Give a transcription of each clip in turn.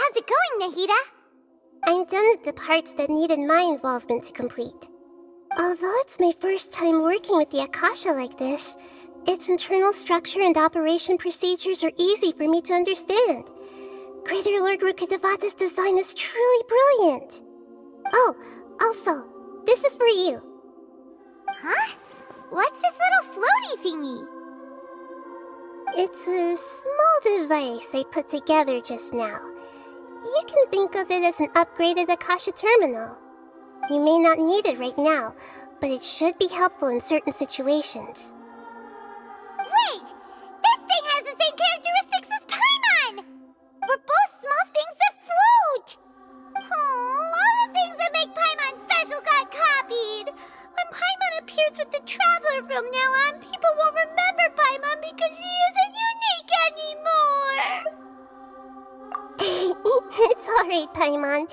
How's it going, Nahida? I'm done with the parts that needed my involvement to complete. Although it's my first time working with the Akasha like this, its internal structure and operation procedures are easy for me to understand. Greater Lord Rukkhadevata's design is truly brilliant. Oh, also, this is for you. Huh? What's this little floaty thingy? It's a small device I put together just now. You can think of it as an upgraded Akasha terminal. You may not need it right now, but it should be helpful in certain situations. Wait! This thing has the same characteristics as Paimon! We're both small things that float! Oh, all the things that make Paimon special got copied! When Paimon appears with the Traveler from now on, people won't remember Paimon because she isn't unique anymore! It's alright, Paimon.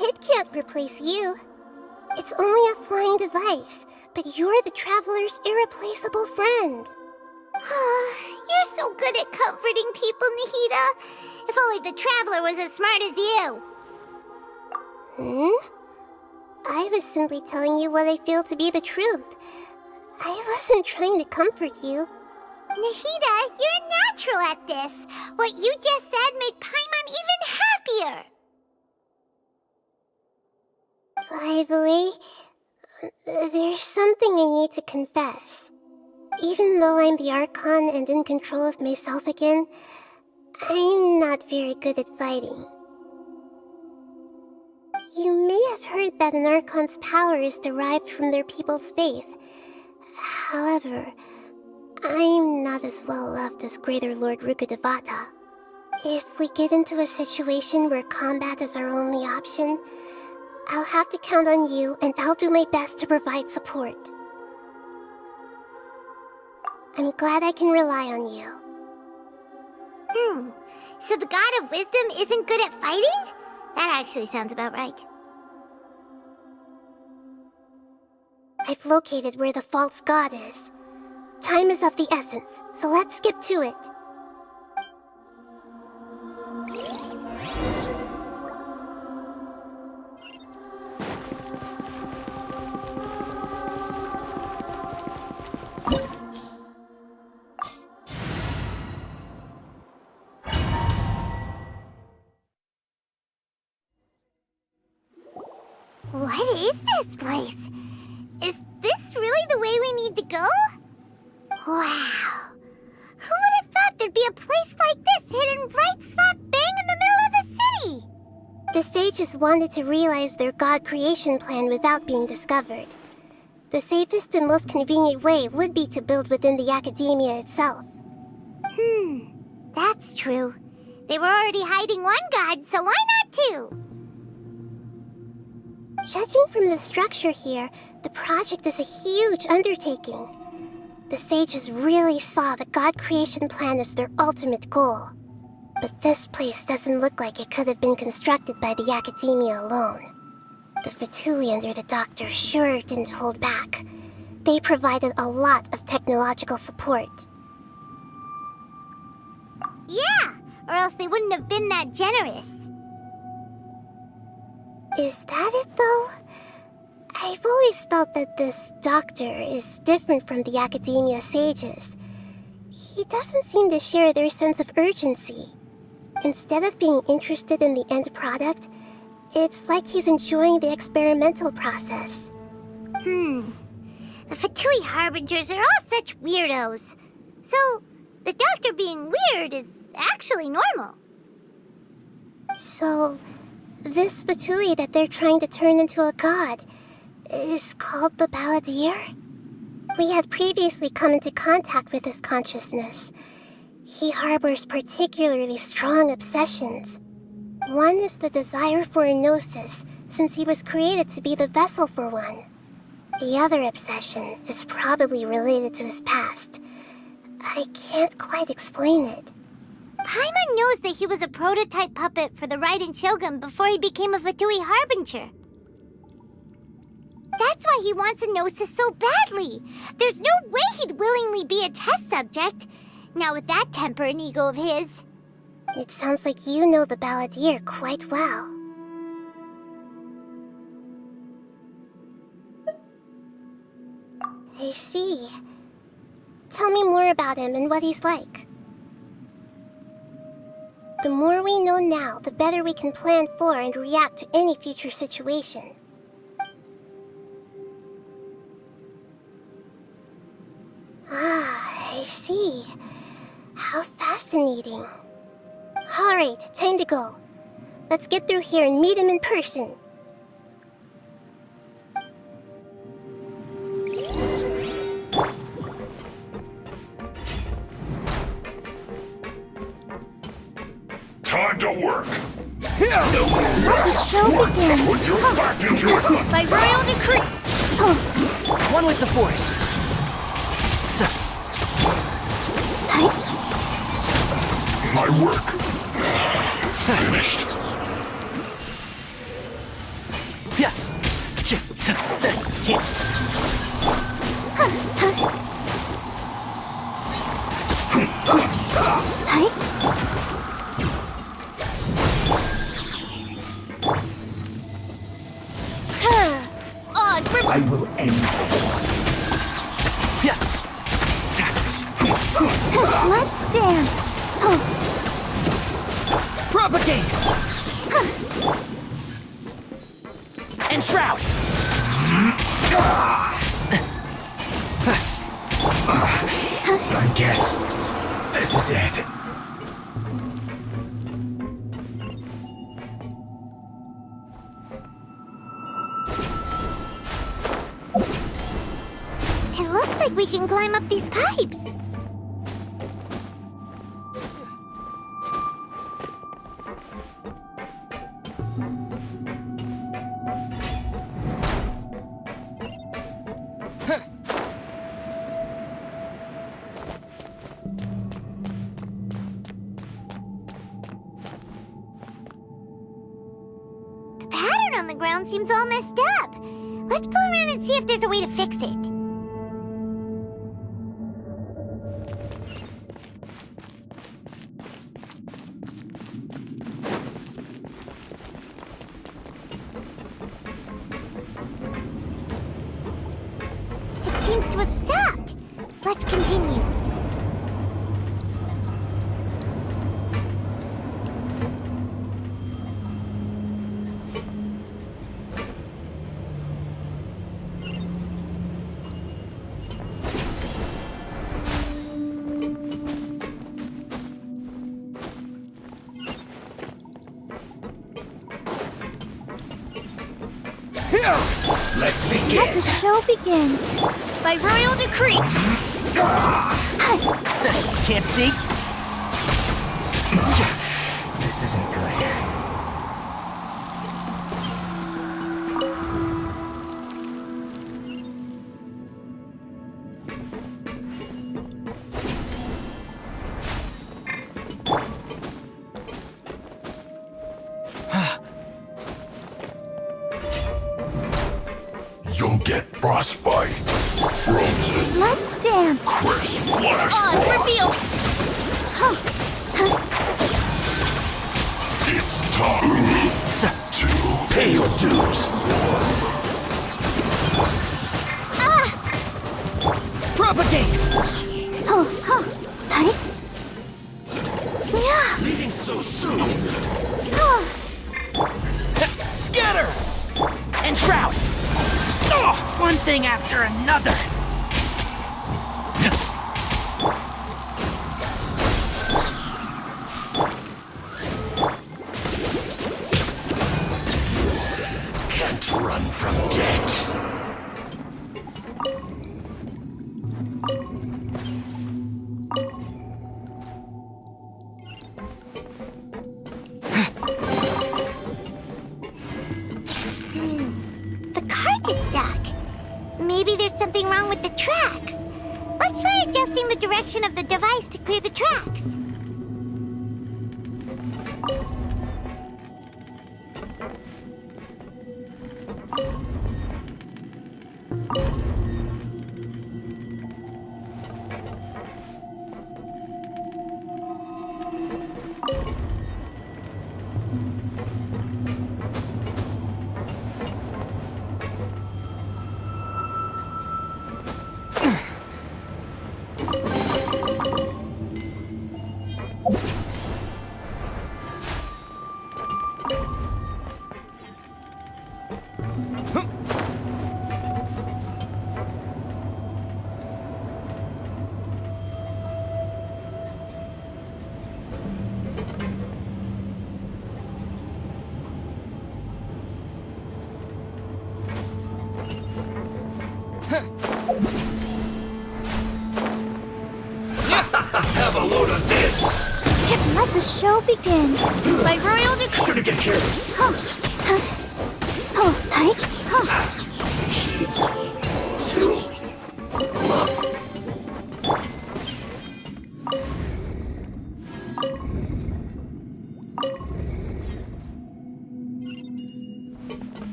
It can't replace you. It's only a flying device, but you're the Traveler's irreplaceable friend. You're so good at comforting people, Nahida. If only the Traveler was as smart as you. I was simply telling you what I feel to be the truth. I wasn't trying to comfort you. Nahida, you're natural at this. What you just said made Paimon even happier. By the way, there's something I need to confess. Even though I'm the Archon and in control of myself again, I'm not very good at fighting. You may have heard that an Archon's power is derived from their people's faith. However, I'm not as well loved as Greater Lord Rukkhadevata. If we get into a situation where combat is our only option, I'll have to count on you, and I'll do my best to provide support. I'm glad I can rely on you. So the God of Wisdom isn't good at fighting? That actually sounds about right. I've located where the false god is. Time is of the essence, so let's skip to it. What is this place? Is this really the way we need to go? Wow. Who would have thought there'd be a place like this hidden right slap bang in the middle of the city? The sages wanted to realize their god creation plan without being discovered. The safest and most convenient way would be to build within the academia itself. That's true. They were already hiding one god, so why not two? Judging from the structure here, the project is a huge undertaking. The sages really saw the god creation plan as their ultimate goal. But this place doesn't look like it could have been constructed by the academia alone. The Fatui under the doctor sure didn't hold back. They provided a lot of technological support. Yeah, or else they wouldn't have been that generous. Is that it, though? I've always felt that this doctor is different from the academia sages. He doesn't seem to share their sense of urgency. Instead of being interested in the end product, it's like he's enjoying the experimental process. The Fatui Harbingers are all such weirdos. So, the doctor being weird is actually normal. So, this Fatui that they're trying to turn into a god is called the Balladeer? We had previously come into contact with his consciousness. He harbors particularly strong obsessions. One is the desire for a gnosis, since he was created to be the vessel for one. The other obsession is probably related to his past. I can't quite explain it. Paimon knows that he was a prototype puppet for the Raiden Shogun before he became a Fatui Harbinger. That's why he wants a gnosis so badly. There's no way he'd willingly be a test subject. Not with that temper and ego of his. It sounds like you know the balladeer quite well. I see. Tell me more about him and what he's like. The more we know now, the better we can plan for and react to any future situation. Ah, I see. How fascinating. Alright, time to go. Let's get through here and meet him in person. Time to work! The show begins. Put your back into it! By royal decree. One with the force. So, My work finished. yeah. Oz, we're I will end. Yeah. Let's dance. Propagate. And shroud. I guess this is it. It looks like we can climb up these pipes. The pattern on the ground seems all messed up. Let's go around and see if there's a way to fix it. It seems to have stopped. Let's continue. Let's Let begin. the show begin. By royal decree. Can't see? This isn't good. You'll get frostbite. Frozen. Let's dance. Crisp. Flash. Oz, frost. reveal. It's time to pay your dues. Propagate. Yeah. Leaving so soon. Scatter. And shroud. One thing after another. Can't run from debt. The cart is stuck. Maybe there's something wrong with the tracks. Let's try adjusting the direction of the device to clear the tracks. the show begin. By royal decree. Shouldn't get careless. Two.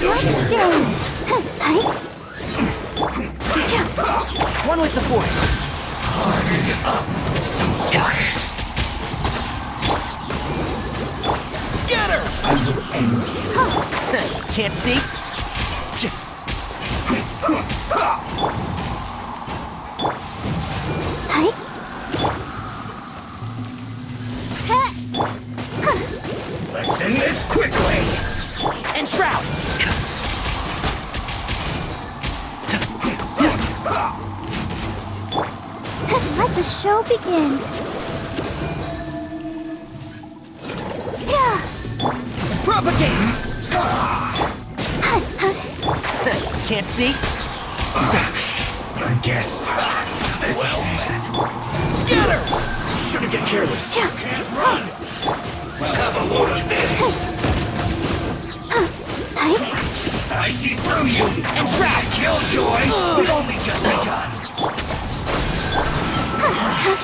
Let's dance. One with the force. So quiet. Scatter! I will end you. Can't see? Let's end this quickly. And shroud! Let the show begin. Propagate! Can't see? I guess this is it. Scatter! Shouldn't get careless. Can't run. Well, have a load of this. I see through you. And trap! Killjoy. We've only just begun.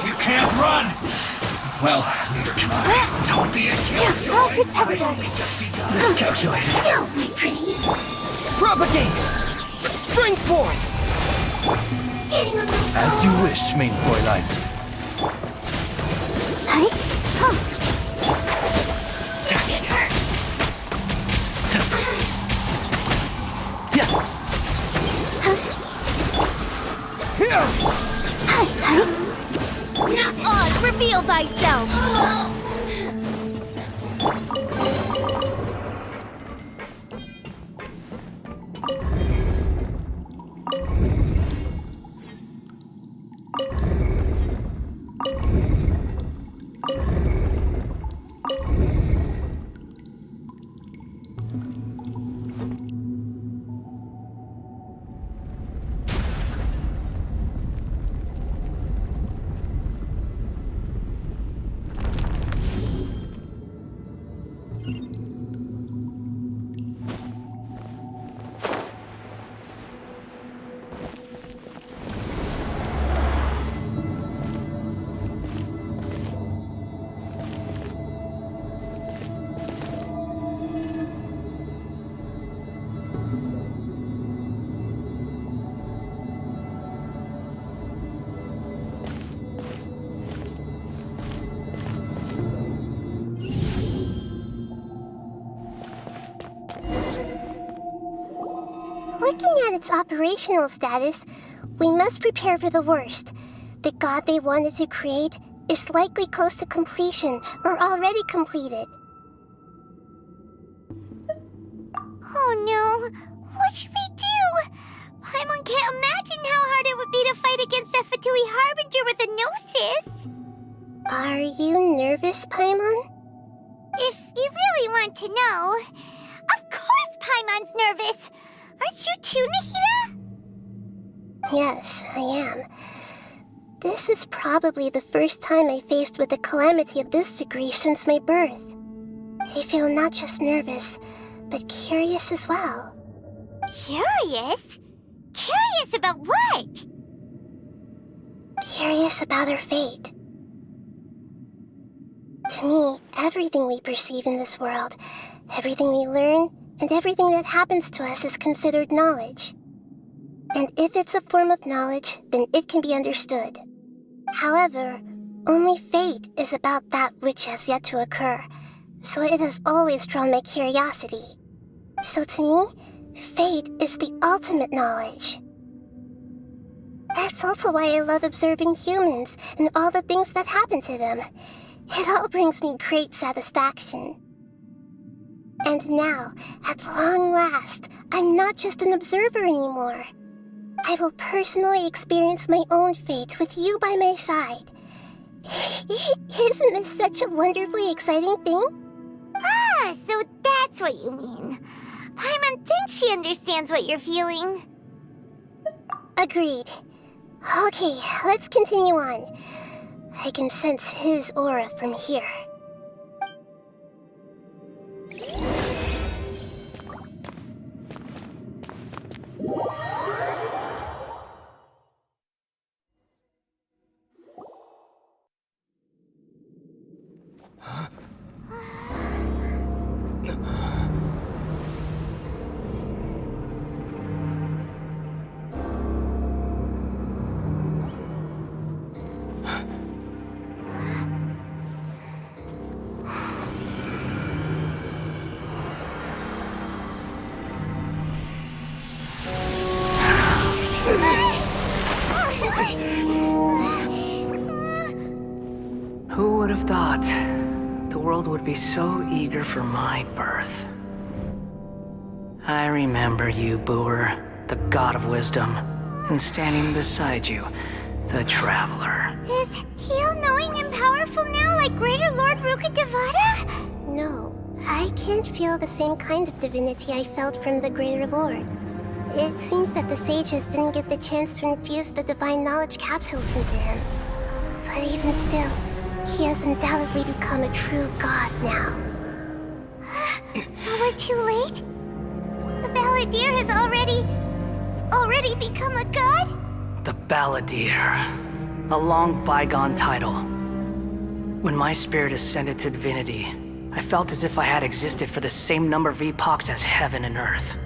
You can't run. Well, neither can I. Don't be a killjoy. I'll protect I've us. only just begun. Miscalculated. No, my pretties. Propagate! Spring forth! As you wish, main Fräulein. Oz, reveal thyself. Looking at its operational status, we must prepare for the worst. The god they wanted to create is likely close to completion or already completed. Oh no, what should we do? Paimon can't imagine how hard it would be to fight against a Fatui Harbinger with a Gnosis. Are you nervous, Paimon? If you really want to know, of course Paimon's nervous. Aren't you too, Nahida? Yes, I am. This is probably the first time I faced with a calamity of this degree since my birth. I feel not just nervous, but curious as well. Curious? Curious about what? Curious about our fate. To me, everything we perceive in this world, everything we learn, and everything that happens to us is considered knowledge. And if it's a form of knowledge, then it can be understood. However, only fate is about that which has yet to occur, so it has always drawn my curiosity. So to me, fate is the ultimate knowledge. That's also why I love observing humans and all the things that happen to them. It all brings me great satisfaction. And now, at long last, I'm not just an observer anymore. I will personally experience my own fate with you by my side. Isn't this such a wonderfully exciting thing? Ah, so that's what you mean. Paimon thinks she understands what you're feeling. Agreed. Okay, let's continue on. I can sense his aura from here. Who would have thought the world would be so eager for my birth? I remember you, Booer, the god of wisdom, and standing beside you, the traveler. Is he all-knowing and powerful now like Greater Lord Rukkhadevata? No, I can't feel the same kind of divinity I felt from the Greater Lord. It seems that the sages didn't get the chance to infuse the divine knowledge capsules into him. But even still, he has undoubtedly become a true god now. So we're too late? The Balladeer has already become a god? The Balladeer. A long bygone title. When my spirit ascended to divinity, I felt as if I had existed for the same number of epochs as heaven and earth.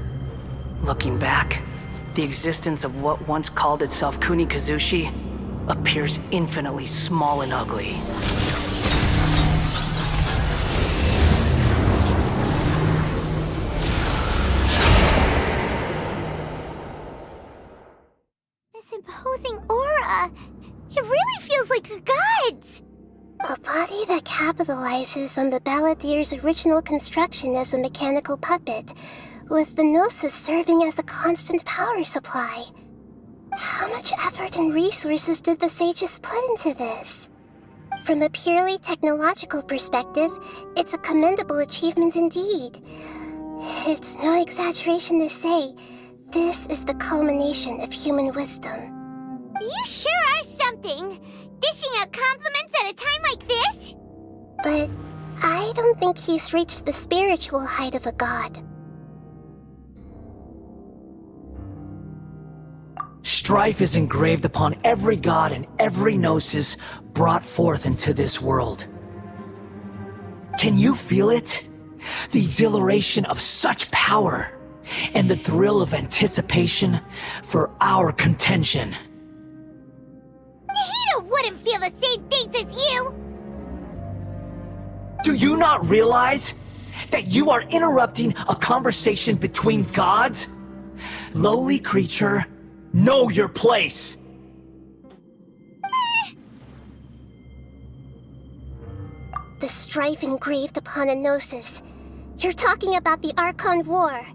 Looking back, the existence of what once called itself Kunikazushi appears infinitely small and ugly. This imposing aura, it really feels like a god's. A body that capitalizes on the Balladeer's original construction as a mechanical puppet, with the Gnosis serving as a constant power supply. How much effort and resources did the sages put into this? From a purely technological perspective, it's a commendable achievement indeed. It's no exaggeration to say, this is the culmination of human wisdom. You sure are something, dishing out compliments at a time like this? But I don't think he's reached the spiritual height of a god. Strife is engraved upon every god and every gnosis brought forth into this world. Can you feel it? The exhilaration of such power, and the thrill of anticipation for our contention. Nahida wouldn't feel the same things as you! Do you not realize that you are interrupting a conversation between gods? Lowly creature, know your place! The strife engraved upon a gnosis. You're talking about the Archon War.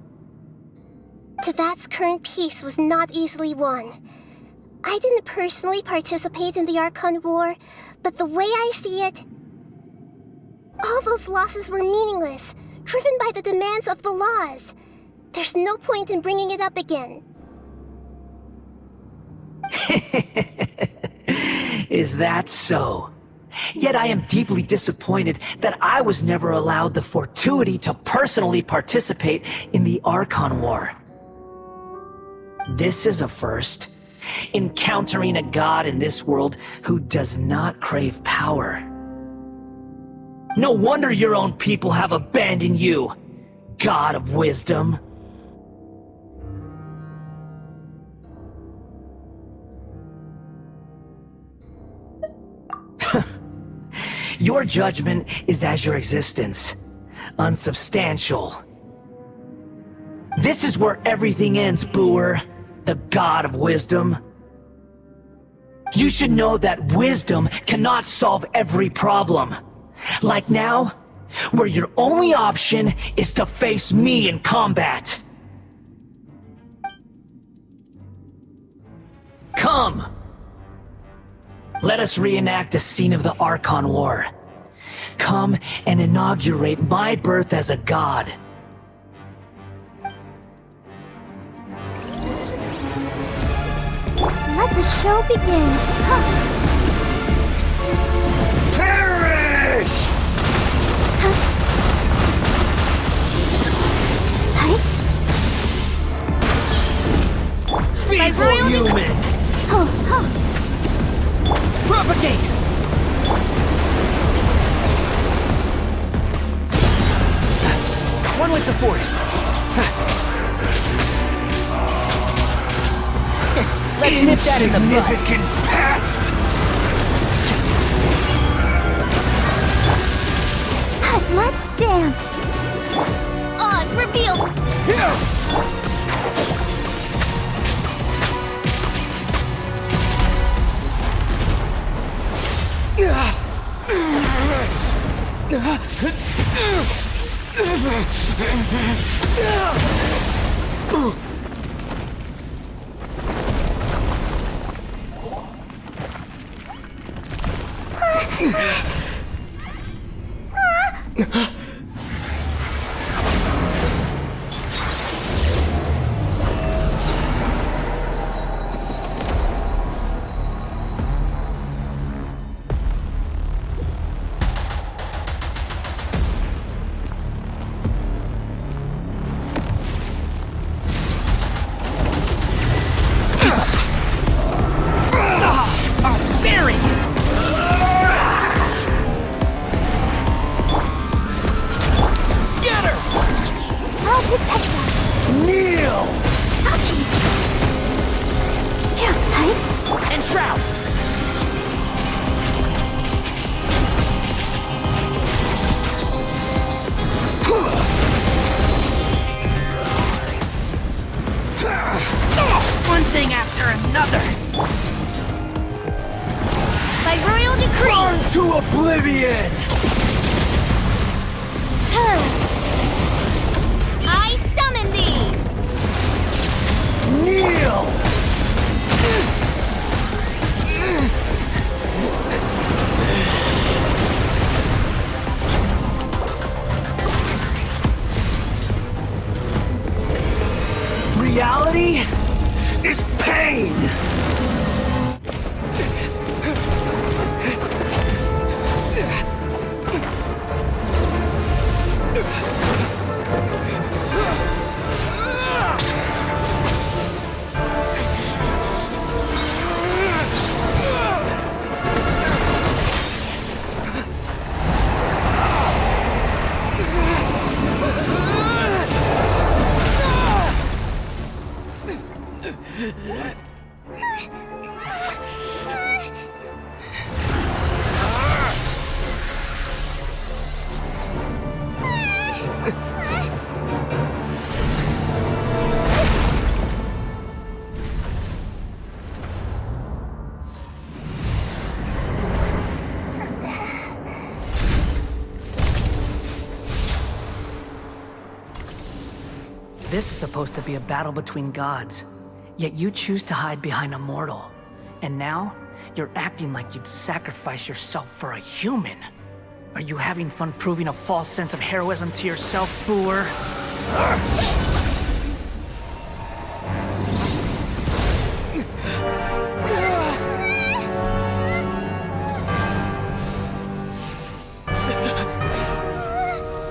Tevat's current peace was not easily won. I didn't personally participate in the Archon War, but the way I see it, all those losses were meaningless, driven by the demands of the laws. There's no point in bringing it up again. Is that so? Yet I am deeply disappointed that I was never allowed the fortuity to personally participate in the Archon War. This is a first. Encountering a god in this world who does not crave power. No wonder your own people have abandoned you, God of Wisdom. Your judgment is as your existence, unsubstantial. This is where everything ends, Booer, the God of Wisdom. You should know that wisdom cannot solve every problem. Like now, where your only option is to face me in combat. Come! Let us reenact a scene of the Archon War. Come and inaugurate my birth as a god. Let the show begin. Perish! Feeble human! Propagate! One with the force. Let's nip that in the bud. Insignificant past! Let's dance. Oz revealed. One thing after another! By royal decree! Burn to oblivion! I summon thee! Kneel! Reality is pain! This is supposed to be a battle between gods, yet you choose to hide behind a mortal. And now, you're acting like you'd sacrifice yourself for a human. Are you having fun proving a false sense of heroism to yourself, Booer?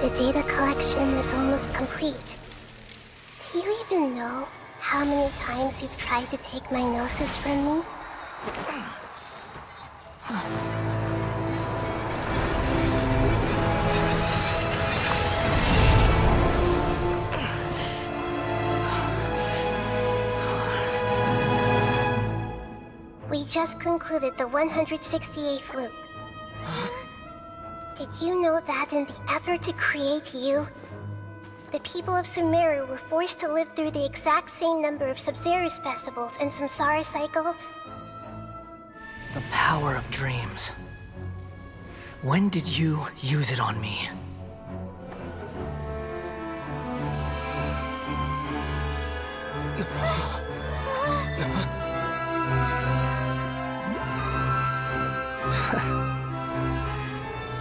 The data collection is almost complete. Do you even know how many times you've tried to take my gnosis from me? We just concluded the 168th loop. Did you know that in the effort to create you, the people of Sumeru were forced to live through the exact same number of Sabzeruz festivals and Samsara cycles? The power of dreams. When did you use it on me?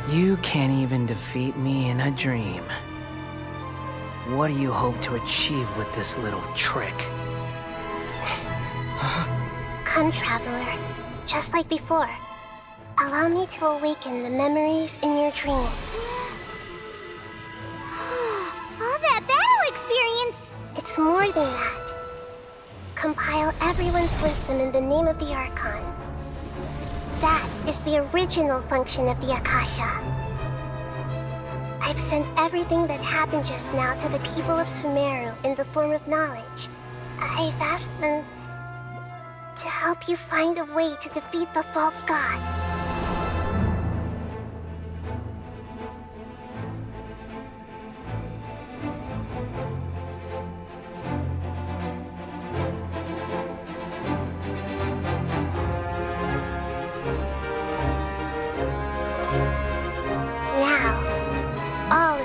You can't even defeat me in a dream. What do you hope to achieve with this little trick? Come, Traveler. Just like before. Allow me to awaken the memories in your dreams. All that battle experience! It's more than that. Compile everyone's wisdom in the name of the Archon. That is the original function of the Akasha. I've sent everything that happened just now to the people of Sumeru in the form of knowledge. I've asked them to help you find a way to defeat the false god.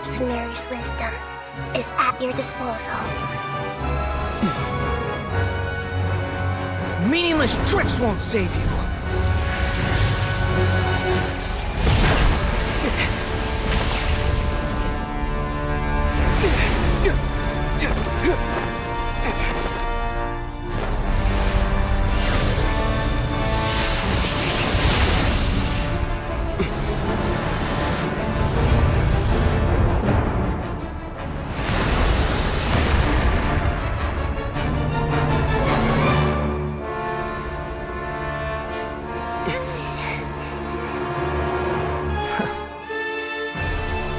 Sumeru's wisdom is at your disposal. Meaningless tricks won't save you.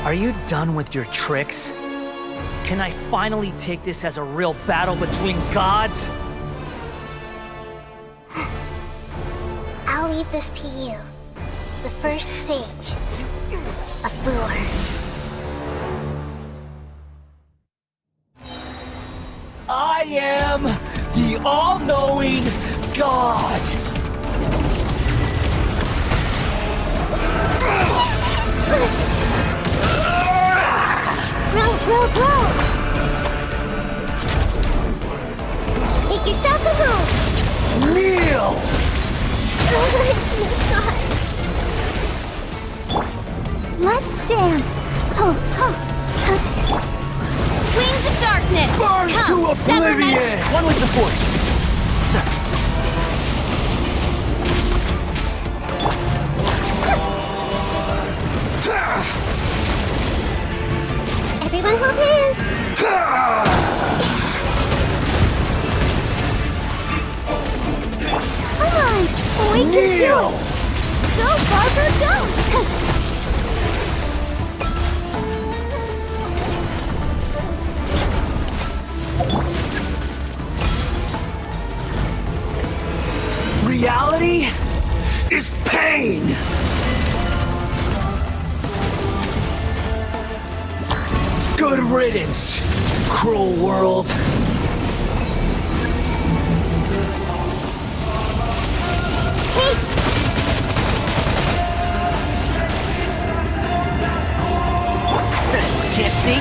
Are you done with your tricks? Can I finally take this as a real battle between gods? I'll leave this to you, the first sage of Boor. I am the all-knowing God. Grow! Make yourselves a home! Kneel! It's no scars. Let's dance! Wings of darkness! Burn to oblivion! One with the force. Sir. Everyone hold hands! Come on! We can do it! Go, Barco, go! Reality is pain! Good riddance, cruel world. Hey! Can't see?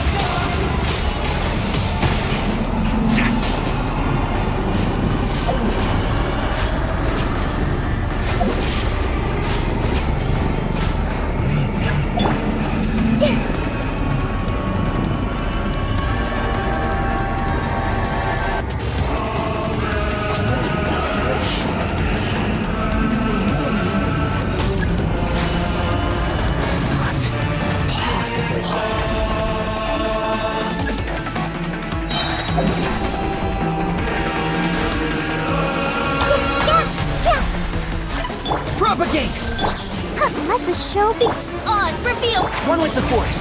Let the show be... Oh, it's revealed! One with the Force.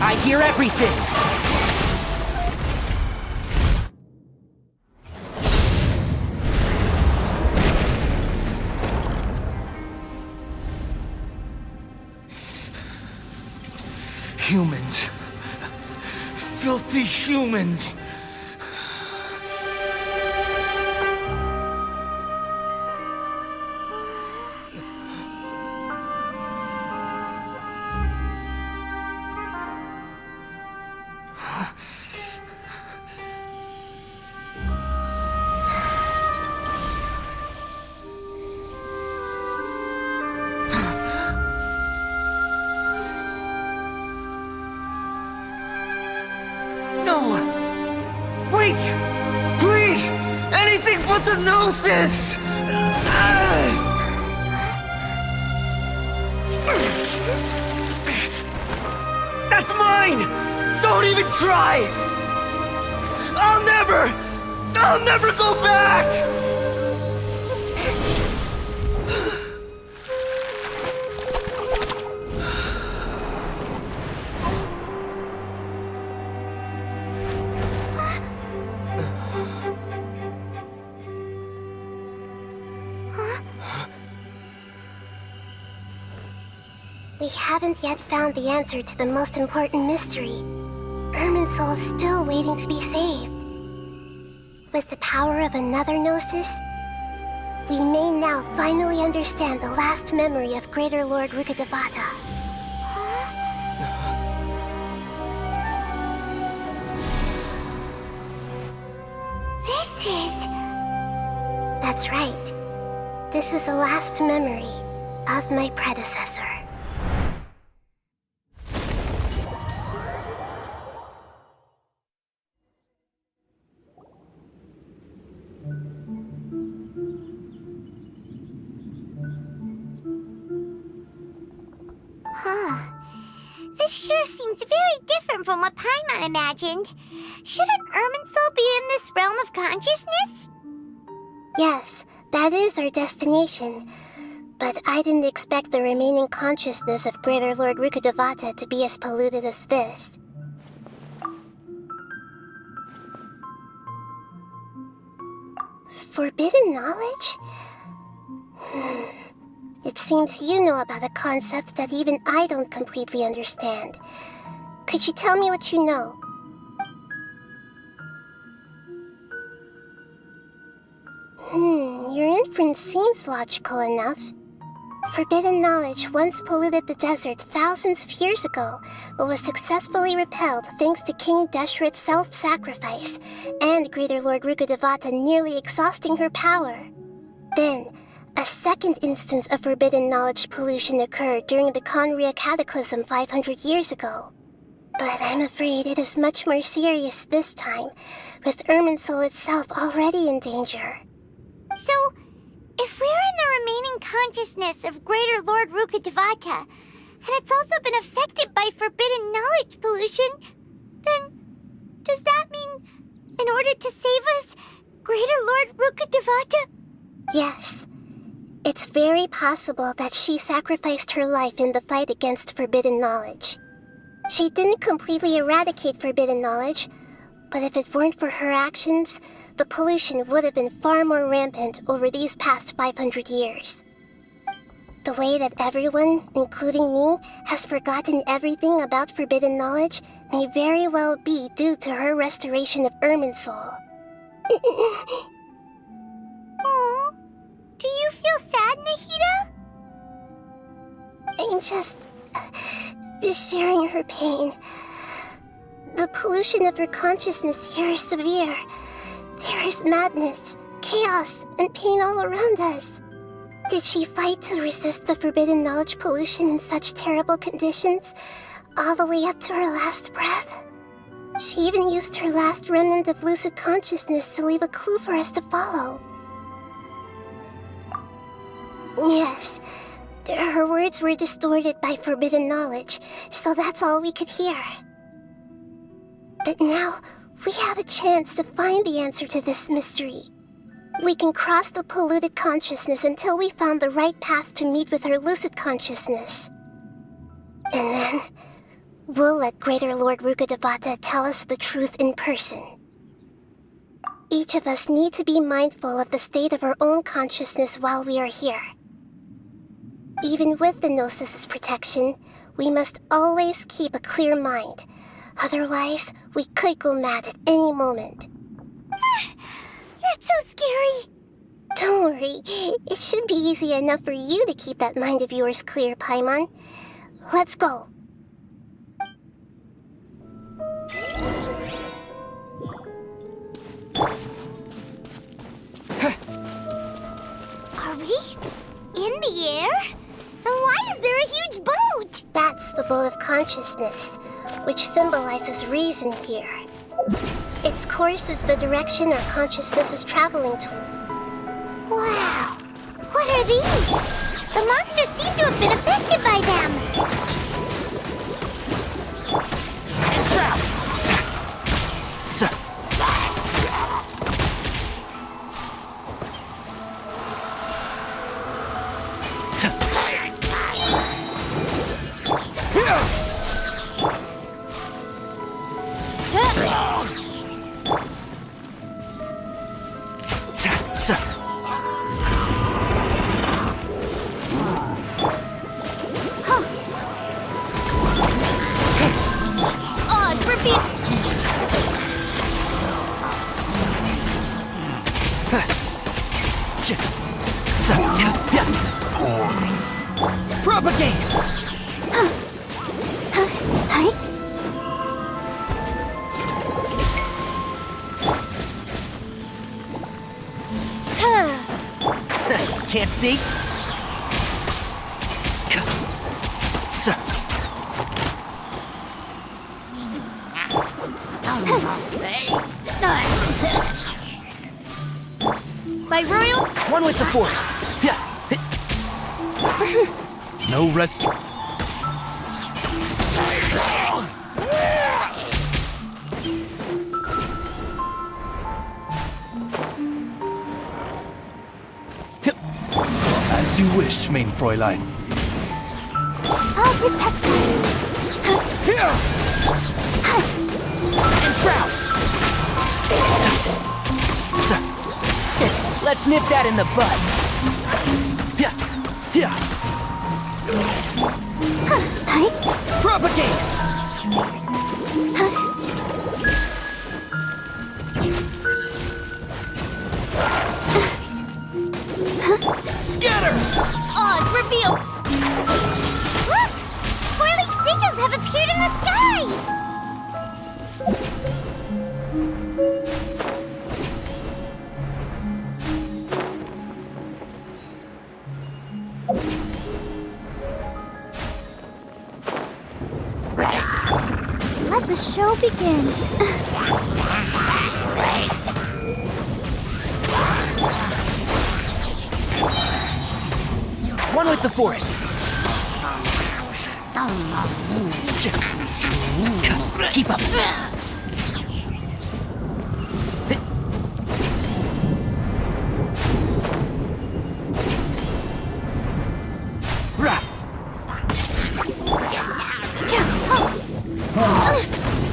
I hear everything. Humans. Filthy humans. No! Wait! Please! Anything but the Gnosis! That's mine! Don't even try! I'll never go back! We haven't yet found the answer to the most important mystery. Irminsul is still waiting to be saved. With the power of another Gnosis, we may now finally understand the last memory of Greater Lord Rukkhadevata. This is... That's right. This is the last memory of my predecessor. This sure seems very different from what Paimon imagined. Shouldn't Irminsul be in this realm of consciousness? Yes, that is our destination. But I didn't expect the remaining consciousness of Greater Lord Rukkhadevata to be as polluted as this. Forbidden knowledge? It seems you know about a concept that even I don't completely understand. Could you tell me what you know? Your inference seems logical enough. Forbidden knowledge once polluted the desert thousands of years ago, but was successfully repelled thanks to King Deshret's self-sacrifice, and Greater Lord Rukkhadevata nearly exhausting her power. Then, a second instance of forbidden knowledge pollution occurred during the Conria Cataclysm 500 years ago. But I'm afraid it is much more serious this time, with Irminsul itself already in danger. So, if we're in the remaining consciousness of Greater Lord Rukkhadevata, and it's also been affected by forbidden knowledge pollution, then does that mean, in order to save us, Greater Lord Rukkhadevata? Yes. It's very possible that she sacrificed her life in the fight against forbidden knowledge. She didn't completely eradicate forbidden knowledge, but if it weren't for her actions, the pollution would have been far more rampant over these past 500 years. The way that everyone, including me, has forgotten everything about forbidden knowledge may very well be due to her restoration of Irminsul. Aww. Do you feel sad, Nahida? I'm just sharing her pain. The pollution of her consciousness here is severe. There is madness, chaos, and pain all around us. Did she fight to resist the forbidden knowledge pollution in such terrible conditions, all the way up to her last breath? She even used her last remnant of lucid consciousness to leave a clue for us to follow. Yes, her words were distorted by forbidden knowledge, so that's all we could hear. But now, we have a chance to find the answer to this mystery. We can cross the polluted consciousness until we found the right path to meet with our lucid consciousness. And then, we'll let Greater Lord Rukkhadevata tell us the truth in person. Each of us need to be mindful of the state of our own consciousness while we are here. Even with the Gnosis' protection, we must always keep a clear mind. Otherwise, we could go mad at any moment. That's so scary. Don't worry, it should be easy enough for you to keep that mind of yours clear, Paimon. Let's go. Are we in the air? And why is there a huge boat? That's the boat of consciousness, which symbolizes reason here. Its course is the direction our consciousness is traveling to. Wow. What are these? The monsters seem to have been affected by them. Trap! Sir. Sir. Propagate! Can't see? Sir. By royal... One with the forest. Yeah. No rest. As you wish, main Fräulein. I'll protect us. Here! And shroud! Sir. Let's nip that in the bud. Yeah. Yeah. Propagate! Scatter! Oz, reveal! Look! 4-leaf sigils have appeared in the sky! Let the show begin. One with the forest. Keep up.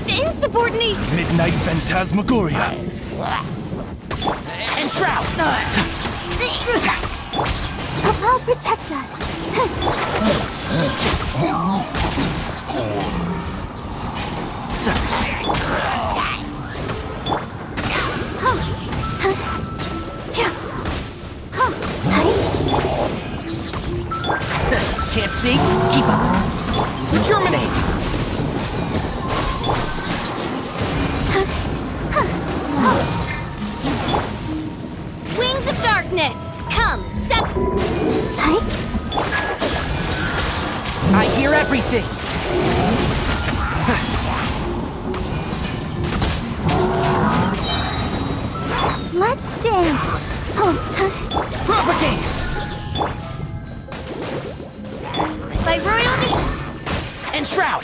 Insubordinate! Midnight Phantasmagoria. And shroud. I'll protect us. Sir. Can't see? Keep up. Terminate! Wings of darkness! Come, I hear everything! Let's dance! Propagate! By royal And shroud!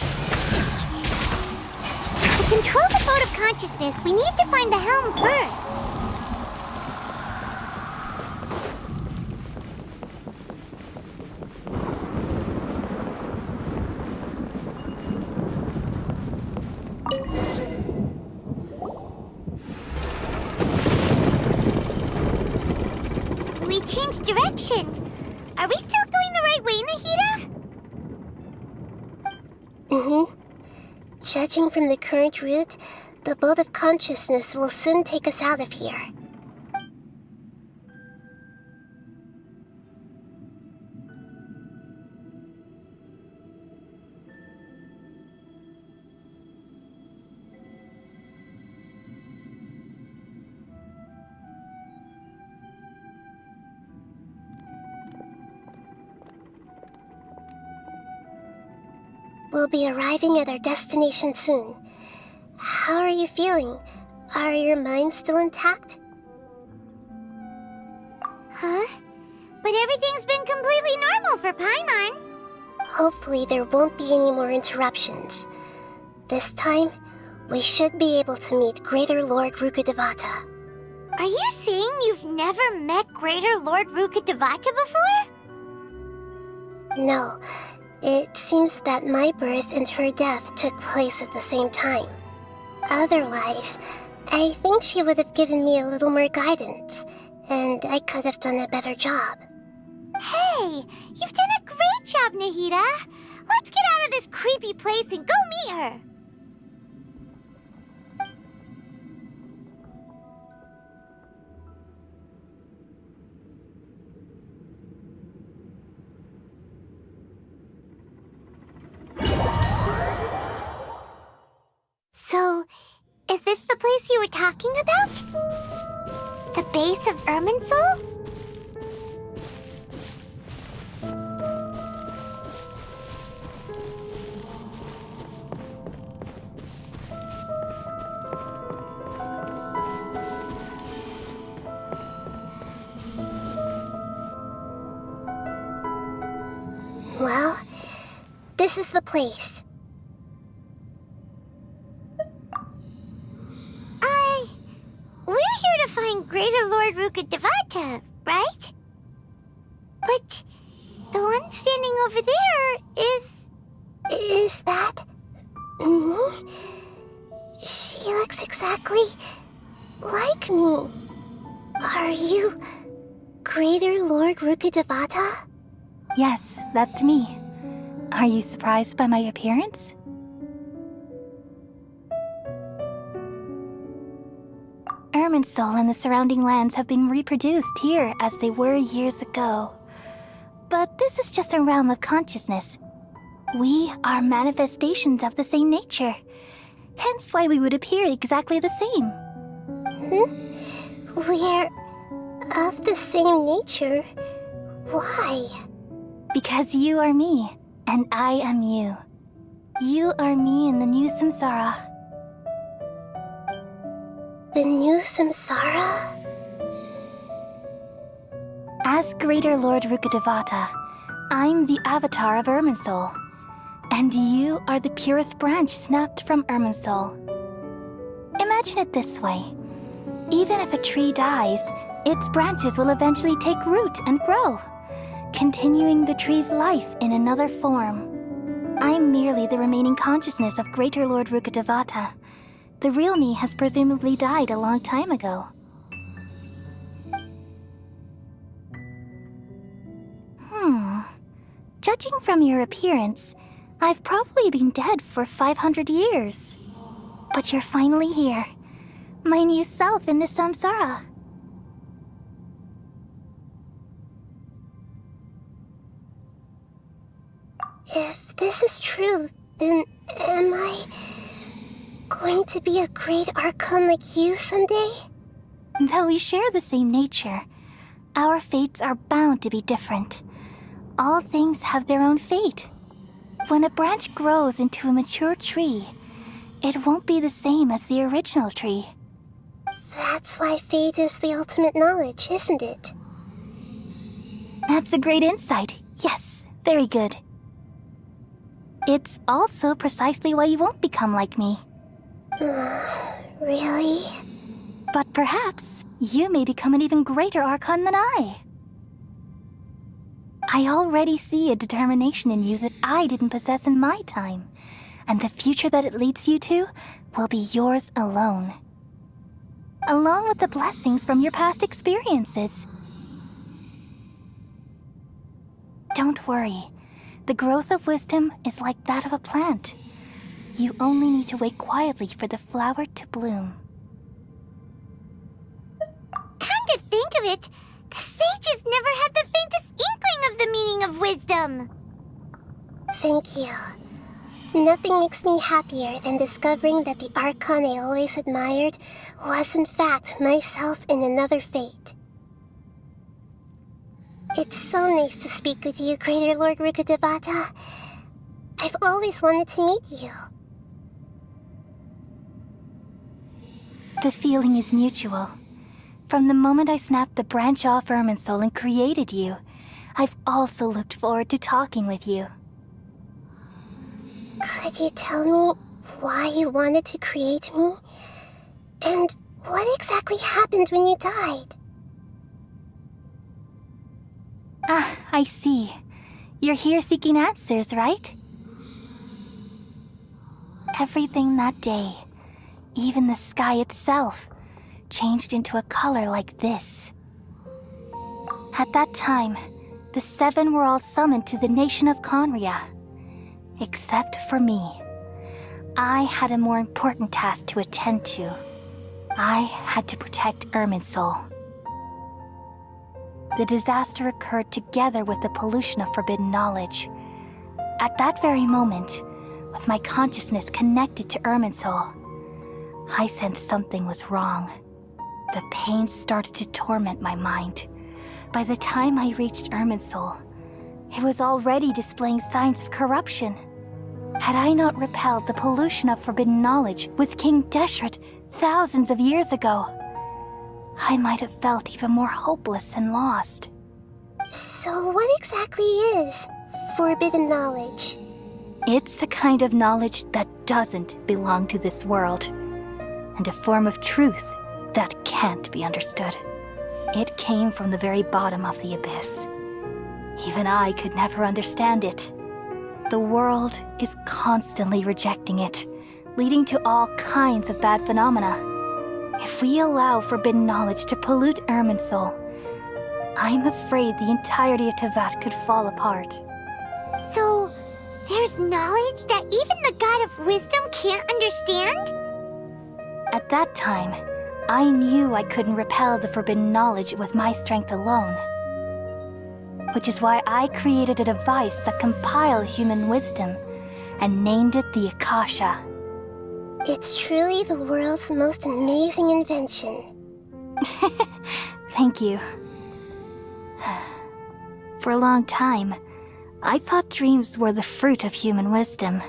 To control the boat of consciousness, we need to find the helm first. direction. Are we still going the right way, Nahida? Judging from the current route, the boat of consciousness will soon take us out of here. We'll be arriving at our destination soon. How are you feeling? Are your minds still intact? Huh? But everything's been completely normal for Paimon. Hopefully there won't be any more interruptions. This time, we should be able to meet Greater Lord Rukkhadevata. Are you saying you've never met Greater Lord Rukkhadevata before? No, it seems that my birth and her death took place at the same time. Otherwise, I think she would have given me a little more guidance, and I could have done a better job. Hey, you've done a great job, Nahida. Let's get out of this creepy place and go meet her. So, is this the place you were talking about? The base of Irminsul? Well, this is the place. We're here to find Greater Lord Rukkhadevata, right? But the one standing over there is... Is that... me? She looks exactly like me. Are you Greater Lord Rukkhadevata? Yes, that's me. Are you surprised by my appearance? Irminsul and the surrounding lands have been reproduced here as they were years ago. But this is just a realm of consciousness. We are manifestations of the same nature. Hence why we would appear exactly the same. We're of the same nature. Why? Because you are me, and I am you. You are me in the new samsara. The new samsara? As Greater Lord Rukkhadevata, I'm the avatar of Irminsul. And you are the purest branch snapped from Irminsul. Imagine it this way. Even if a tree dies, its branches will eventually take root and grow, continuing the tree's life in another form. I'm merely the remaining consciousness of Greater Lord Rukkhadevata. The real me has presumably died a long time ago. Judging from your appearance, I've probably been dead for 500 years. But you're finally here. My new self in the samsara. If this is true, then am I going to be a great archon like you someday? Though we share the same nature, our fates are bound to be different. All things have their own fate. When a branch grows into a mature tree, it won't be the same as the original tree. That's why fate is the ultimate knowledge, isn't it? That's a great insight. Yes, very good. It's also precisely why you won't become like me. Really? But perhaps you may become an even greater archon than I. I already see a determination in you that I didn't possess in my time, and the future that it leads you to will be yours alone. Along with the blessings from your past experiences. Don't worry. The growth of wisdom is like that of a plant. You only need to wait quietly for the flower to bloom. Come to think of it, the sages never had the faintest inkling of the meaning of wisdom. Thank you. Nothing makes me happier than discovering that the Archon I always admired was in fact myself in another fate. It's so nice to speak with you, Greater Lord Rukkhadevata. I've always wanted to meet you. The feeling is mutual. From the moment I snapped the branch off Irminsul and created you, I've also looked forward to talking with you. Could you tell me why you wanted to create me? And what exactly happened when you died? Ah, I see. You're here seeking answers, right? Everything that day, even the sky itself, changed into a color like this. At that time, the seven were all summoned to the nation of Conria. Except for me. I had a more important task to attend to. I had to protect Irminsul. The disaster occurred together with the pollution of forbidden knowledge. At that very moment, with my consciousness connected to Irminsul, I sensed something was wrong. The pain started to torment my mind. By the time I reached Irminsul, it was already displaying signs of corruption. Had I not repelled the pollution of forbidden knowledge with King Deshret thousands of years ago, I might have felt even more hopeless and lost. So what exactly is forbidden knowledge? It's a kind of knowledge that doesn't belong to this world, and a form of truth that can't be understood. It came from the very bottom of the abyss. Even I could never understand it. The world is constantly rejecting it, leading to all kinds of bad phenomena. If we allow forbidden knowledge to pollute Irminsul, I'm afraid the entirety of Teyvat could fall apart. So, there's knowledge that even the God of wisdom can't understand? At that time, I knew I couldn't repel the forbidden knowledge with my strength alone. Which is why I created a device that compiled human wisdom and named it the Akasha. It's truly the world's most amazing invention. Thank you. For a long time, I thought dreams were the fruit of human wisdom.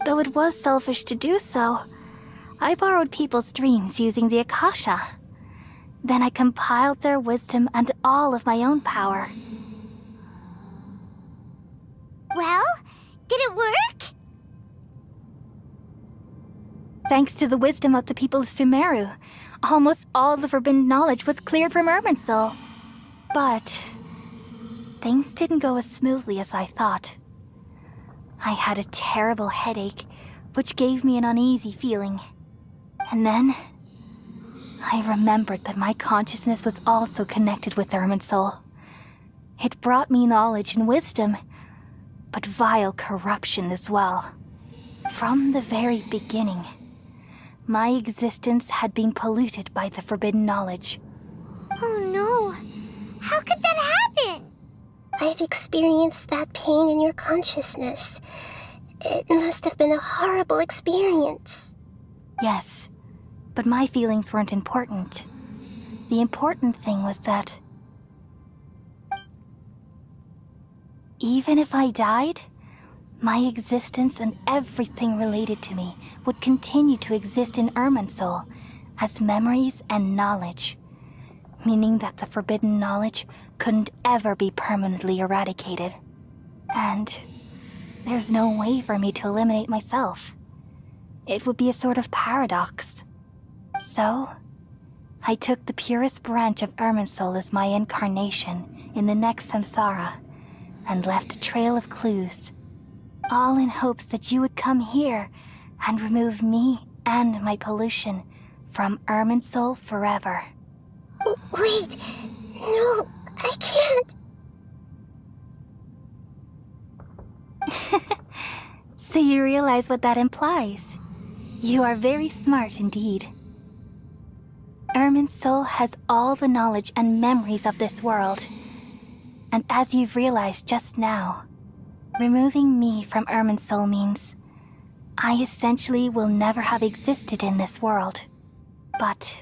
Though it was selfish to do so, I borrowed people's dreams using the Akasha. Then I compiled their wisdom and all of my own power. Well, did it work? Thanks to the wisdom of the people of Sumeru, almost all the forbidden knowledge was cleared from Irminsul. But things didn't go as smoothly as I thought. I had a terrible headache, which gave me an uneasy feeling. And then I remembered that my consciousness was also connected with Irminsul. It brought me knowledge and wisdom, but vile corruption as well. From the very beginning, my existence had been polluted by the forbidden knowledge. Oh no. How could that happen? I've experienced that pain in your consciousness. It must have been a horrible experience. Yes, but my feelings weren't important. The important thing was that even if I died, my existence and everything related to me would continue to exist in Irminsul as memories and knowledge, meaning that the forbidden knowledge couldn't ever be permanently eradicated. And there's no way for me to eliminate myself. It would be a sort of paradox. So, I took the purest branch of Irminsul as my incarnation in the next samsara and left a trail of clues, all in hopes that you would come here and remove me and my pollution from Irminsul forever. Wait, no, I can't. So you realize what that implies. You are very smart indeed. Irminsul has all the knowledge and memories of this world. And as you've realized just now, removing me from Irminsul means I essentially will never have existed in this world. But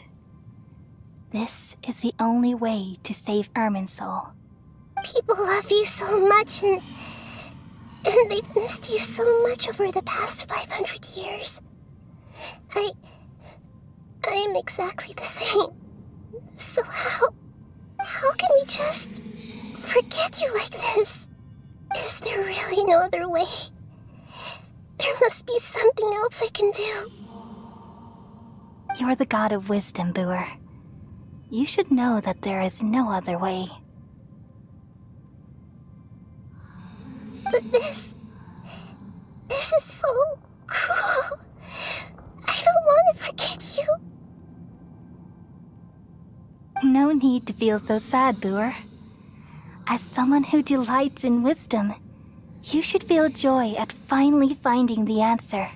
this is the only way to save Irminsul. People love you so much, and they've missed you so much over the past 500 years. I am exactly the same. So how can we just forget you like this? Is there really no other way? There must be something else I can do. You're the god of wisdom, Booer. You should know that there is no other way. But this is so cruel. I don't want to forget you. No need to feel so sad, Booer. As someone who delights in wisdom, you should feel joy at finally finding the answer.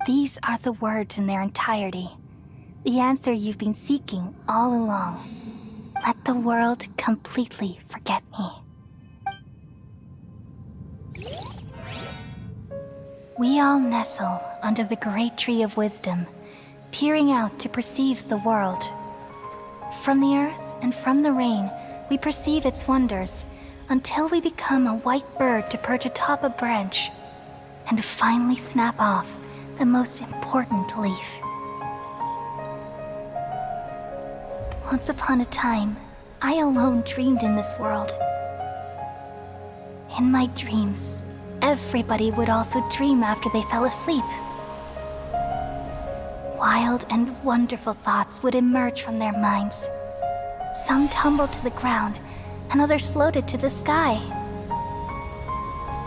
These are the words in their entirety. The answer you've been seeking all along. Let the world completely forget me. We all nestle under the great tree of wisdom, peering out to perceive the world. From the earth and from the rain, we perceive its wonders, until we become a white bird to perch atop a branch, and finally snap off the most important leaf. Once upon a time, I alone dreamed in this world. In my dreams, everybody would also dream after they fell asleep. Wild and wonderful thoughts would emerge from their minds. Some tumbled to the ground, and others floated to the sky,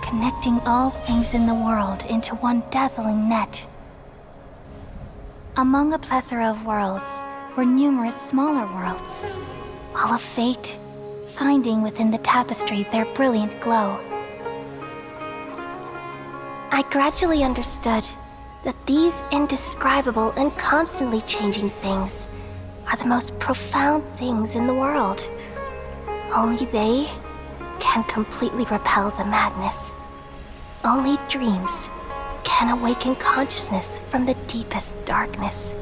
connecting all things in the world into one dazzling net. Among a plethora of worlds were numerous smaller worlds, all of fate, finding within the tapestry their brilliant glow. I gradually understood that these indescribable and constantly changing things are the most profound things in the world. Only they can completely repel the madness. Only dreams can awaken consciousness from the deepest darkness.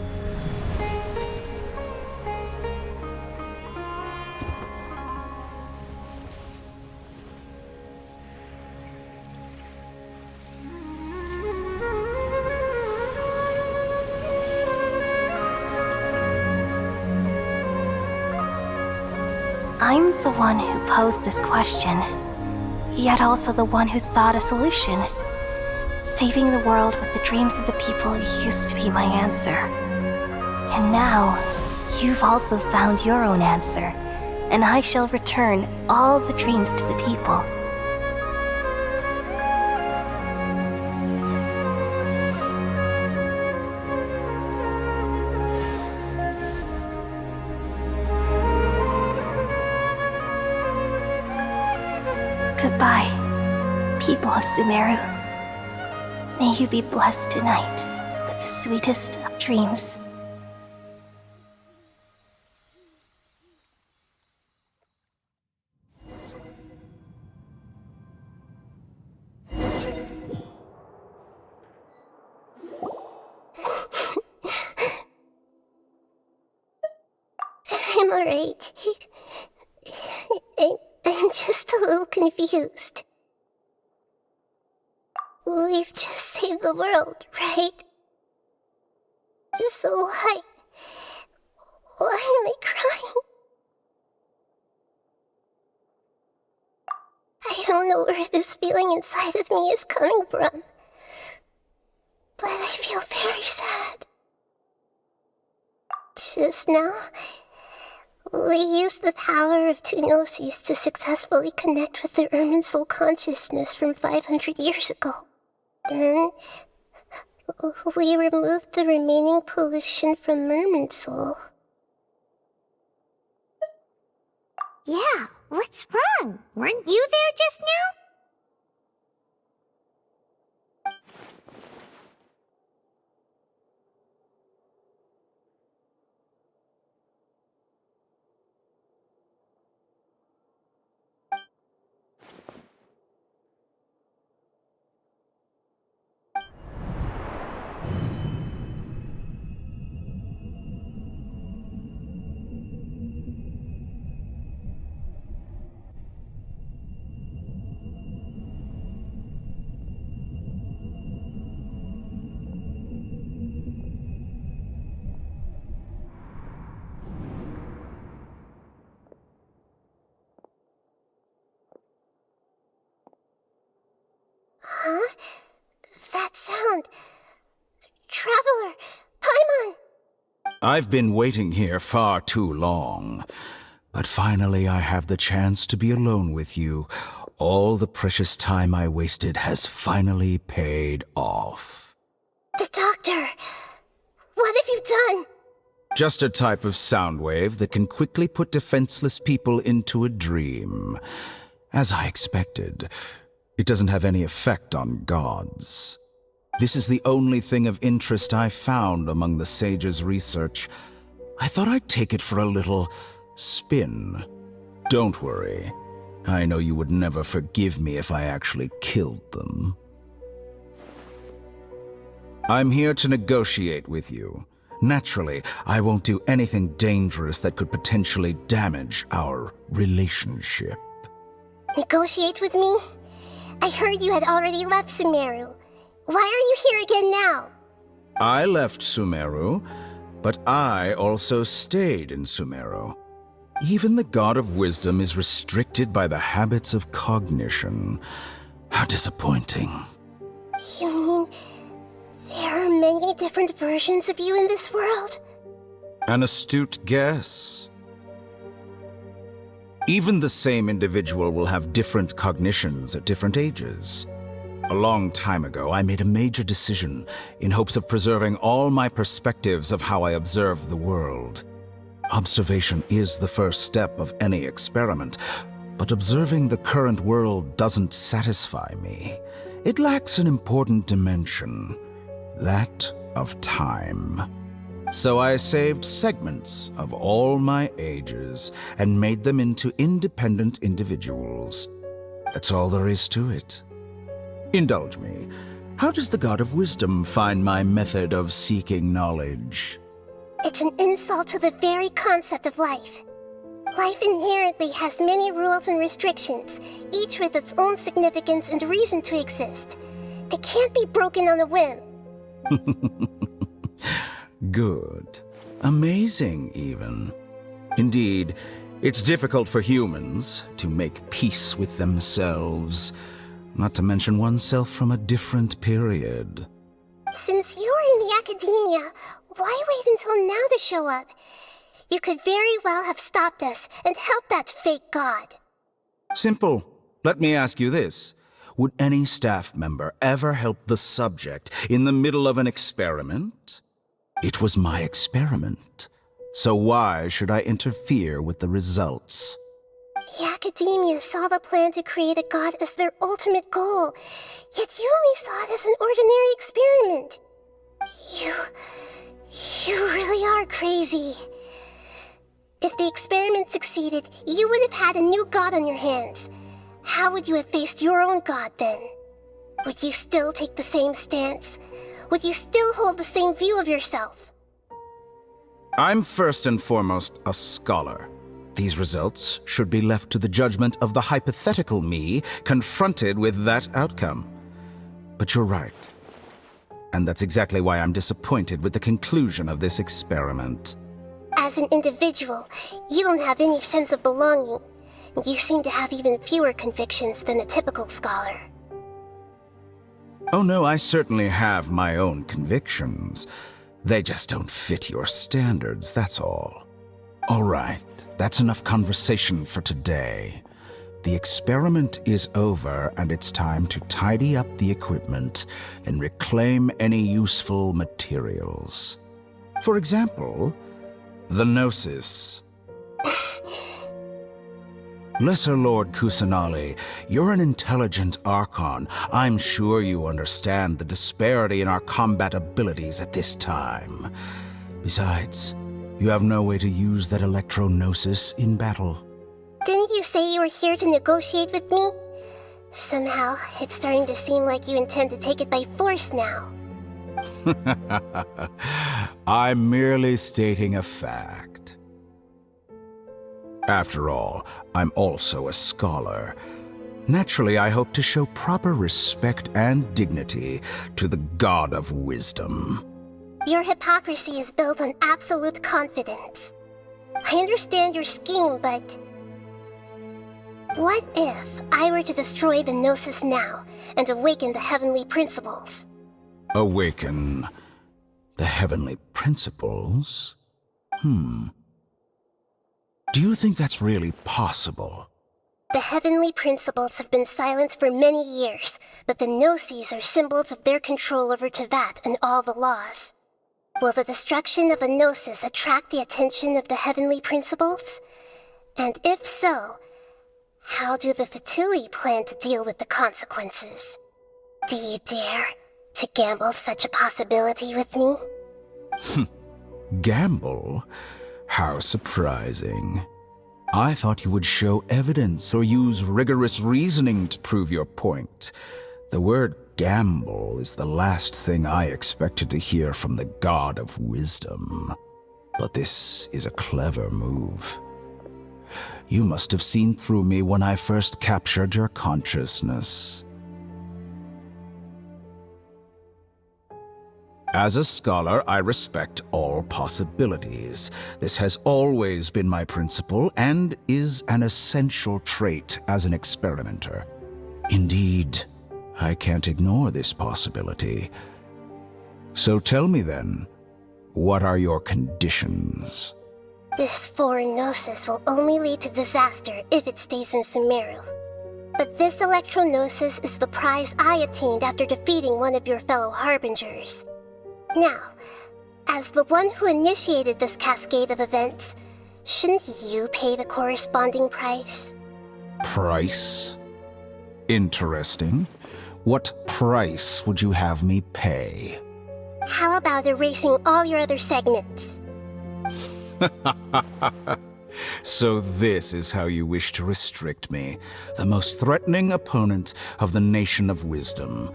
I'm the one who posed this question, yet also the one who sought a solution. Saving the world with the dreams of the people used to be my answer. And now, you've also found your own answer, and I shall return all the dreams to the people. Goodbye, people of Sumeru. May you be blessed tonight with the sweetest of dreams. I'm alright. I'm just a little confused. We've just saved the world, right? So why am I crying? I don't know where this feeling inside of me is coming from, but I feel very sad. Just now, we used the power of two gnosis to successfully connect with the Irminsul consciousness from 500 years ago. Then, we removed the remaining pollution from Irminsul. Yeah, what's wrong? Weren't you there just Huh? That sound. Traveler! Paimon! I've been waiting here far too long. But finally I have the chance to be alone with you. All the precious time I wasted has finally paid off. The doctor! What have you done? Just a type of sound wave that can quickly put defenseless people into a dream. As I expected, it doesn't have any effect on gods. This is the only thing of interest I found among the sage's research. I thought I'd take it for a little spin. Don't worry. I know you would never forgive me if I actually killed them. I'm here to negotiate with you. Naturally, I won't do anything dangerous that could potentially damage our relationship. Negotiate with me? I heard you had already left Sumeru. Why are you here again now? I left Sumeru, but I also stayed in Sumeru. Even the God of Wisdom is restricted by the habits of cognition. How disappointing. You mean there are many different versions of you in this world? An astute guess. Even the same individual will have different cognitions at different ages. A long time ago, I made a major decision in hopes of preserving all my perspectives of how I observe the world. Observation is the first step of any experiment, but observing the current world doesn't satisfy me. It lacks an important dimension, that of time. So I saved segments of all my ages and made them into independent individuals. That's all there is to it. Indulge me. How does the God of Wisdom find my method of seeking knowledge? It's an insult to the very concept of life. Life inherently has many rules and restrictions, each with its own significance and reason to exist. They can't be broken on a whim. Good. Amazing, even. Indeed, it's difficult for humans to make peace with themselves, not to mention oneself from a different period. Since you're in the academia, why wait until now to show up? You could very well have stopped us and helped that fake god. Simple. Let me ask you this. Would any staff member ever help the subject in the middle of an experiment? It was my experiment. So why should I interfere with the results? The academia saw the plan to create a god as their ultimate goal, yet you only saw it as an ordinary experiment. You really are crazy. If the experiment succeeded, you would have had a new god on your hands. How would you have faced your own god then? Would you still take the same stance? Would you still hold the same view of yourself? I'm first and foremost a scholar. These results should be left to the judgment of the hypothetical me confronted with that outcome. But you're right. And that's exactly why I'm disappointed with the conclusion of this experiment. As an individual, you don't have any sense of belonging. You seem to have even fewer convictions than a typical scholar. Oh no, I certainly have my own convictions. They just don't fit your standards, that's all. All right, that's enough conversation for today. The experiment is over, and it's time to tidy up the equipment and reclaim any useful materials. For example, the Gnosis. Lesser Lord Kusanali, you're an intelligent Archon. I'm sure you understand the disparity in our combat abilities at this time. Besides, you have no way to use that Electro-Gnosis in battle. Didn't you say you were here to negotiate with me? Somehow, it's starting to seem like you intend to take it by force now. I'm merely stating a fact. After all, I'm also a scholar. Naturally, I hope to show proper respect and dignity to the God of Wisdom. Your hypocrisy is built on absolute confidence. I understand your scheme, but What if I were to destroy the Gnosis now and awaken the heavenly principles? Awaken the heavenly principles? Do you think that's really possible? The heavenly principles have been silent for many years, but the Gnosis are symbols of their control over Teyvat and all the laws. Will the destruction of a Gnosis attract the attention of the heavenly principles? And if so, how do the Fatui plan to deal with the consequences? Do you dare to gamble such a possibility with me? Gamble? How surprising. I thought you would show evidence or use rigorous reasoning to prove your point. The word gamble is the last thing I expected to hear from the god of wisdom. But this is a clever move. You must have seen through me when I first captured your consciousness. As a scholar, I respect all possibilities. This has always been my principle and is an essential trait as an experimenter. Indeed, I can't ignore this possibility. So tell me then, what are your conditions? This foreign Gnosis will only lead to disaster if it stays in Sumeru. But this Electro-Gnosis is the prize I obtained after defeating one of your fellow Harbingers. Now, as the one who initiated this cascade of events, shouldn't you pay the corresponding price? Price? Interesting. What price would you have me pay? How about erasing all your other segments? So this is how you wish to restrict me, the most threatening opponent of the Nation of Wisdom.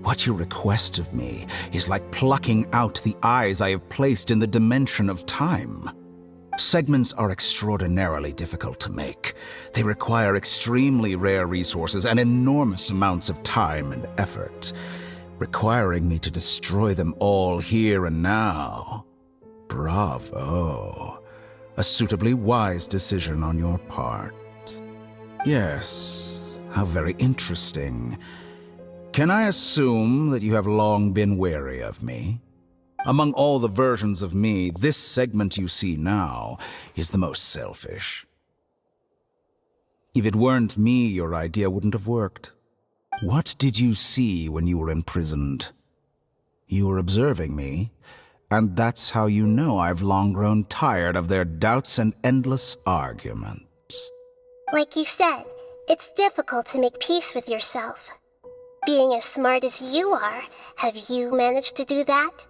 What you request of me is like plucking out the eyes I have placed in the dimension of time. Segments are extraordinarily difficult to make. They require extremely rare resources and enormous amounts of time and effort, requiring me to destroy them all here and now. Bravo. A suitably wise decision on your part. Yes, how very interesting. Can I assume that you have long been wary of me? Among all the versions of me, this segment you see now is the most selfish. If it weren't me, your idea wouldn't have worked. What did you see when you were imprisoned? You were observing me, and that's how you know I've long grown tired of their doubts and endless arguments. Like you said, it's difficult to make peace with yourself. Being as smart as you are, have you managed to do that?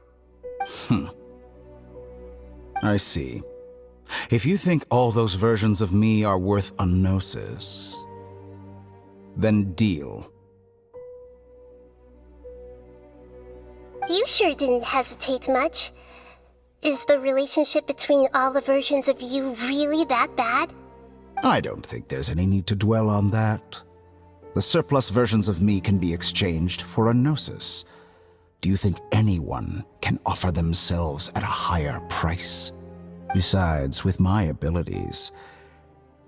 I see. If you think all those versions of me are worth a gnosis, then deal. You sure didn't hesitate much. Is the relationship between all the versions of you really that bad? I don't think there's any need to dwell on that. The surplus versions of me can be exchanged for a gnosis. Do you think anyone can offer themselves at a higher price? Besides, with my abilities,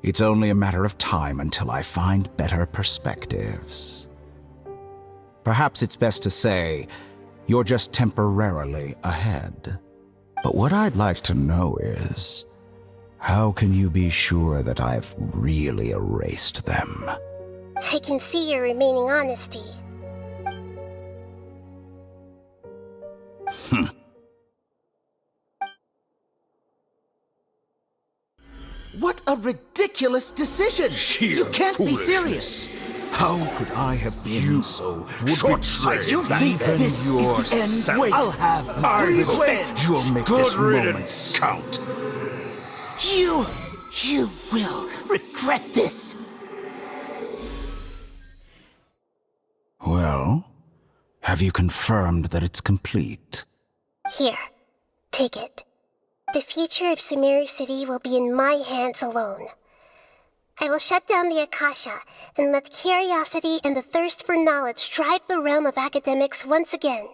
it's only a matter of time until I find better perspectives. Perhaps it's best to say, you're just temporarily ahead. But what I'd like to know is, how can you be sure that I've really erased them? I can see your remaining honesty. What a ridiculous decision! You can't be serious! How could I have been so short-sighted? You think this is the end? Wait, I'll have my revenge! You'll make this moment count. You will regret this! Well, have you confirmed that it's complete? Here, take it. The future of Sumeru City will be in my hands alone. I will shut down the Akasha and let curiosity and the thirst for knowledge drive the realm of academics once again.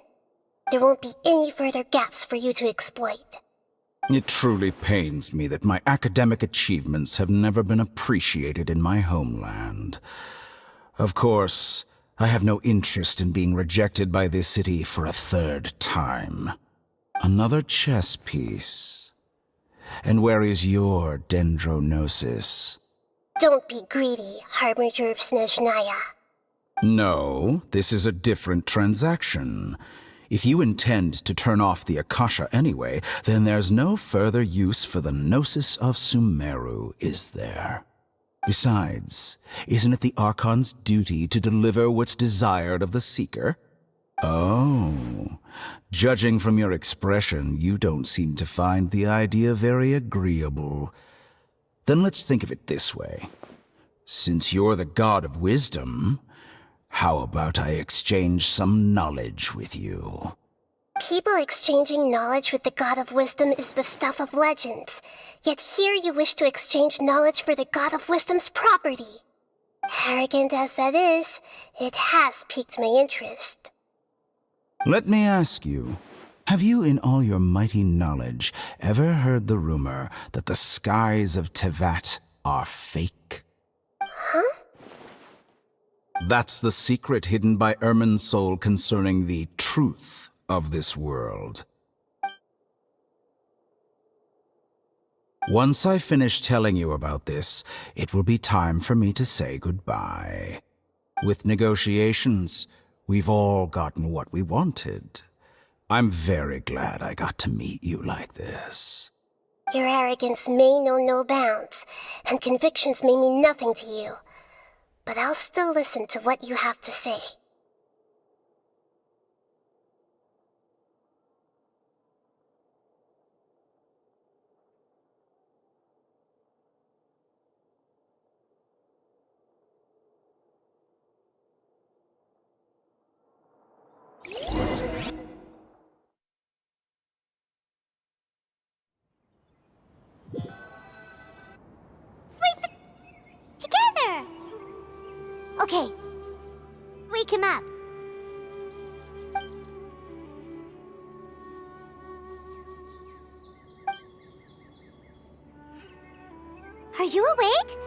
There won't be any further gaps for you to exploit. It truly pains me that my academic achievements have never been appreciated in my homeland. Of course, I have no interest in being rejected by this city for a third time. Another chess piece. And where is your dendronosis? Don't be greedy, Harbinger of Snezhnaya. No, this is a different transaction. If you intend to turn off the Akasha anyway, then there's no further use for the Gnosis of Sumeru, is there? Besides, isn't it the Archon's duty to deliver what's desired of the Seeker? Oh, judging from your expression, you don't seem to find the idea very agreeable. Then let's think of it this way. Since you're the god of wisdom, how about I exchange some knowledge with you? People exchanging knowledge with the God of Wisdom is the stuff of legends. Yet here you wish to exchange knowledge for the God of Wisdom's property. Arrogant as that is, it has piqued my interest. Let me ask you, have you in all your mighty knowledge ever heard the rumor that the skies of Tevat are fake? Huh? That's the secret hidden by Irminsul concerning the truth of this world. Once I finish telling you about this, it will be time for me to say goodbye. With negotiations, we've all gotten what we wanted. I'm very glad I got to meet you like this. Your arrogance may know no bounds, and convictions may mean nothing to you. But I'll still listen to what you have to say. Together! Okay. Wake him up. Are you awake?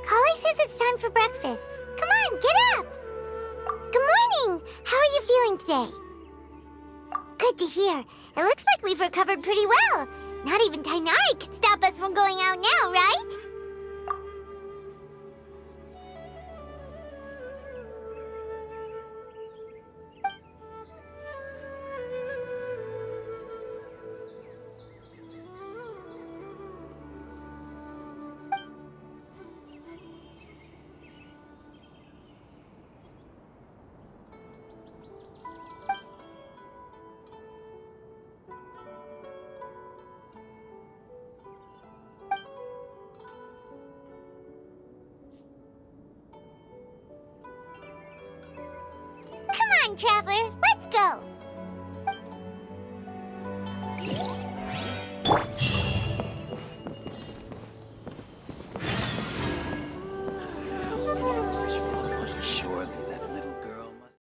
Kali says it's time for breakfast. Come on, get up! Good morning! How are you feeling today? Good to hear. It looks like we've recovered pretty well. Not even Tainari could stop us from going out now, right? Come on, Traveler, let's go!